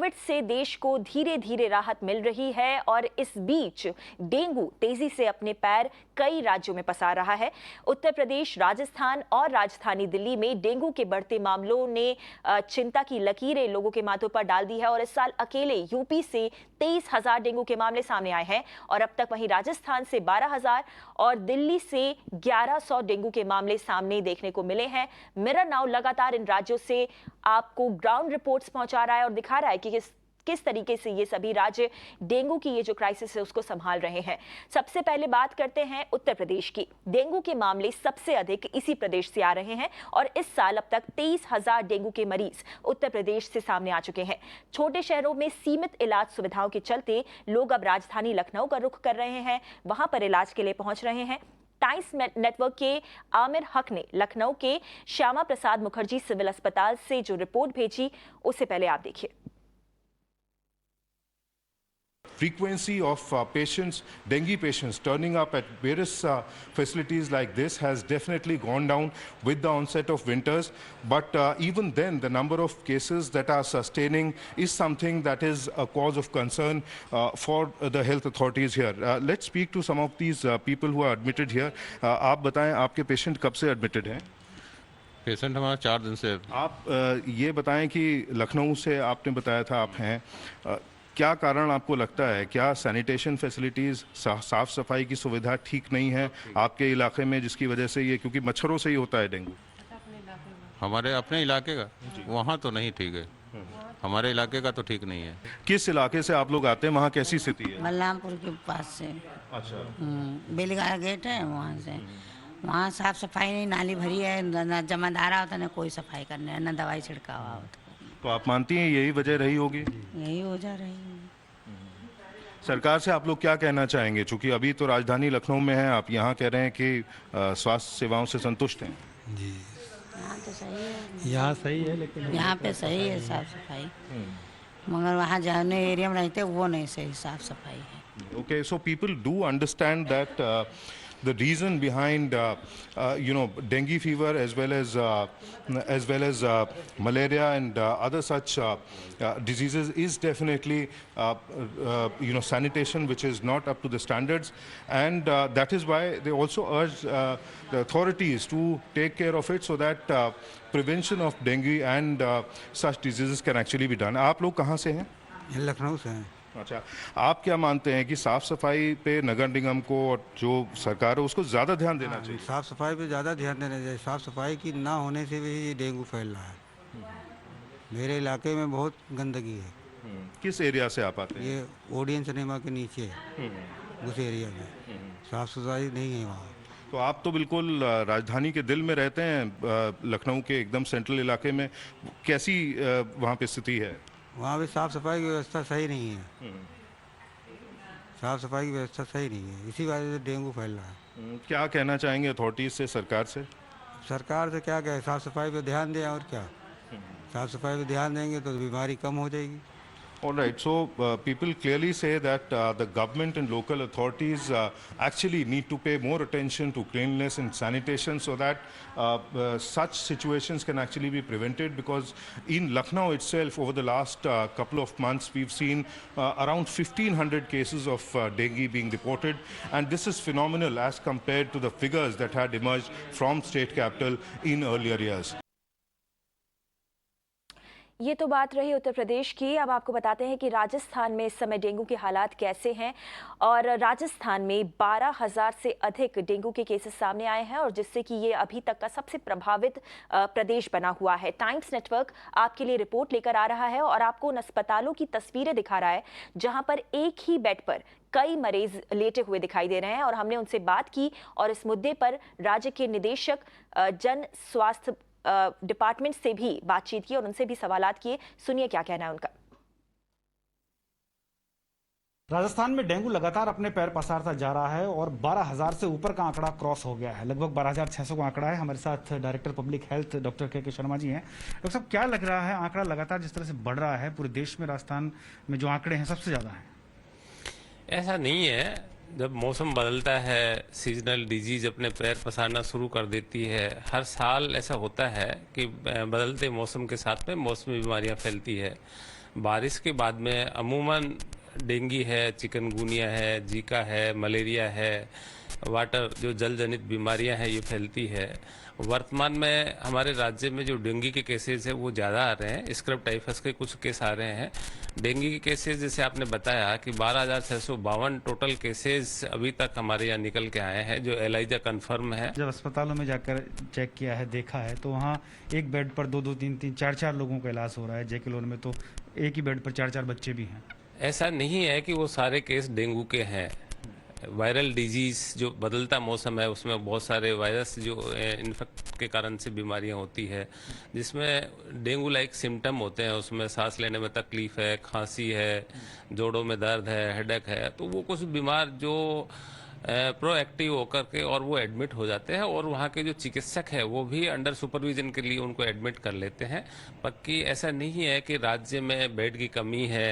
Covid से देश को धीरे धीरे राहत मिल रही है और इस बीच डेंगू तेजी से अपने पैर कई राज्यों में पसार रहा है। उत्तर प्रदेश, राजस्थान और राजधानी दिल्ली में डेंगू के बढ़ते मामलों ने चिंता की लकीरें लोगों के माथों पर डाल दी है और इस साल अकेले यूपी से 23,000 डेंगू के मामले सामने आए हैं और अब तक वहीं राजस्थान से 12,000 और दिल्ली से 1100 डेंगू के मामले सामने देखने को मिले हैं। मिरर नाउ लगातार इन राज्यों से आपको ग्राउंड रिपोर्ट्स पहुंचा रहा है और दिखा रहा है कि किस तरीके से ये सभी राज्य डेंगू की ये जो क्राइसिस है उसको संभाल रहे हैं। सबसे पहले बात करते हैं उत्तर प्रदेश की। डेंगू के मामले सबसे अधिक इसी प्रदेश से आ रहे हैं और इस साल अब तक 23,000 डेंगू के मरीज उत्तर प्रदेश से सामने आ चुके हैं। छोटे शहरों में सीमित इलाज सुविधाओं के चलते लोग अब राजधानी लखनऊ का रुख कर रहे हैं, वहां पर इलाज के लिए पहुंच रहे हैं। टाइम्स नेटवर्क के आमिर हक ने लखनऊ के श्यामा प्रसाद मुखर्जी सिविल अस्पताल से जो रिपोर्ट भेजी उससे पहले आप देखिए। Frequency of patients, dengue patients turning up at various facilities like this has definitely gone down with the onset of winters. But even then, the number of cases that are sustaining is something that is a cause of concern for the health authorities here. Let's speak to some of these people who are admitted here. आप बताएं, आपके patient कब से admitted हैं? Patient हमारा 4 दिन से। आप ये बताएं कि लखनऊ से आपने बताया था आप हैं, क्या कारण आपको लगता है? क्या सैनिटेशन फैसिलिटीज़, साफ़ सफाई की सुविधा ठीक नहीं है आपके इलाके में, जिसकी वजह से ये, क्योंकि मच्छरों से ही होता है डेंगू? हमारे अपने इलाके का वहाँ तो नहीं ठीक है, हमारे इलाके का तो ठीक नहीं है। किस इलाके से आप लोग आते हैं? वहाँ कैसी स्थिति है? बलरामपुर के पास से। अच्छा। बेलगाड़ा गेट है वहाँ से। वहाँ साफ सफाई नहीं, नाली भरी है, न जमादारा होता, न कोई सफाई करने, न दवाई छिड़काव होता। तो आप मानती हैं यही वजह रही होगी? यही हो जा रही है। सरकार से आप लोग क्या कहना चाहेंगे? चूंकि अभी तो राजधानी लखनऊ में है, आप यहाँ कह रहे हैं कि स्वास्थ्य सेवाओं से संतुष्ट हैं। जी, यहाँ तो सही है, यहाँ सही है, लेकिन यहाँ पे सही है साफ सफाई, मगर वहाँ जाने एरिया में रहते वो नहीं सही साफ सफाई है। Okay, so people do understand that the reason behind dengue fever as well as malaria and other such diseases is definitely sanitation, which is not up to the standards, and that is why they also urge the authorities to take care of it so that prevention of dengue and such diseases can actually be done. आप लोग कहाँ से हैं? लखनऊ से हैं। अच्छा, आप क्या मानते हैं कि साफ सफाई पे नगर निगम को और जो सरकार है उसको ज़्यादा ध्यान देना चाहिए? साफ सफाई पे ज़्यादा ध्यान देना चाहिए। साफ सफाई की ना होने से भी ये डेंगू फैल रहा है। मेरे इलाके में बहुत गंदगी है। किस एरिया से आप आते हैं? ये ओडियन सिनेमा के नीचे है, उस एरिया में साफ सफाई नहीं है वहाँ। तो आप तो बिल्कुल राजधानी के दिल में रहते हैं, लखनऊ के एकदम सेंट्रल इलाके में। कैसी वहाँ पे स्थिति है? वहाँ भी साफ सफाई की व्यवस्था सही नहीं है। साफ सफाई की व्यवस्था सही नहीं है, इसी वजह से डेंगू फैल रहा है। क्या कहना चाहेंगे अथॉरिटीज से, सरकार से? सरकार से क्या कहे, साफ सफाई पे ध्यान दें और क्या। साफ सफाई पे ध्यान देंगे तो बीमारी कम हो जाएगी। All right, so people clearly say that the government and local authorities actually need to pay more attention to cleanliness and sanitation so that such situations can actually be prevented, because in Lucknow itself over the last couple of months we've seen around 1,500 cases of dengue being reported, and this is phenomenal as compared to the figures that had emerged from state capital in earlier years. ये तो बात रही उत्तर प्रदेश की। अब आपको बताते हैं कि राजस्थान में इस समय डेंगू के हालात कैसे हैं और राजस्थान में 12,000 से अधिक डेंगू के केसेस सामने आए हैं और जिससे कि ये अभी तक का सबसे प्रभावित प्रदेश बना हुआ है। टाइम्स नेटवर्क आपके लिए रिपोर्ट लेकर आ रहा है और आपको उन अस्पतालों की तस्वीरें दिखा रहा है जहां पर एक ही बेड पर कई मरीज लेटे हुए दिखाई दे रहे हैं और हमने उनसे बात की और इस मुद्दे पर राज्य के निदेशक जन स्वास्थ्य डिपार्टमेंट से भी बातचीत की और उनसे भी सवालात किए। सुनिए क्या कहना है उनका। राजस्थान में डेंगू लगातार अपने पैर पसारता जा रहा है और 12,000 से ऊपर का आंकड़ा क्रॉस हो गया है। लगभग 12,600 का आंकड़ा है। हमारे साथ डायरेक्टर पब्लिक हेल्थ डॉक्टर के शर्मा जी हैं। डॉक्टर साहब, क्या लग रहा है, आंकड़ा लगातार जिस तरह से बढ़ रहा है पूरे देश में, राजस्थान में जो आंकड़े हैं सबसे ज्यादा हैं? ऐसा नहीं है। जब मौसम बदलता है, सीजनल डिजीज अपने पैर पसारना शुरू कर देती है। हर साल ऐसा होता है कि बदलते मौसम के साथ में मौसमी बीमारियां फैलती है। बारिश के बाद में अमूमन डेंगू है, चिकनगुनिया है, जीका है, मलेरिया है, वाटर जो जल जनित बीमारियां हैं ये फैलती है। वर्तमान में हमारे राज्य में जो डेंगू के केसेस है वो ज़्यादा आ रहे हैं। स्क्रब टाइफस के कुछ केस आ रहे हैं। डेंगू के केसेस जैसे आपने बताया कि 12,652 टोटल केसेस अभी तक हमारे यहाँ निकल के आए हैं जो एलाइजा कन्फर्म है। जब अस्पतालों में जाकर चेक किया है, देखा है, तो वहाँ एक बेड पर 2-2, 3-3, 4-4 लोगों का इलाज हो रहा है। जेके लोन में तो एक ही बेड पर 4-4 बच्चे भी हैं। ऐसा नहीं है कि वो सारे केस डेंगू के हैं। वायरल डिजीज जो बदलता मौसम है उसमें बहुत सारे वायरस जो इन्फेक्ट के कारण से बीमारियां होती है, जिसमें डेंगू लाइक सिम्टम होते हैं। उसमें सांस लेने में तकलीफ है, खांसी है, जोड़ों में दर्द है, हेडेक है। तो वो कुछ बीमार जो प्रोएक्टिव होकर के और वो एडमिट हो जाते हैं और वहाँ के जो चिकित्सक है वो भी अंडर सुपरविजन के लिए उनको एडमिट कर लेते हैं। पक्की ऐसा नहीं है कि राज्य में बेड की कमी है।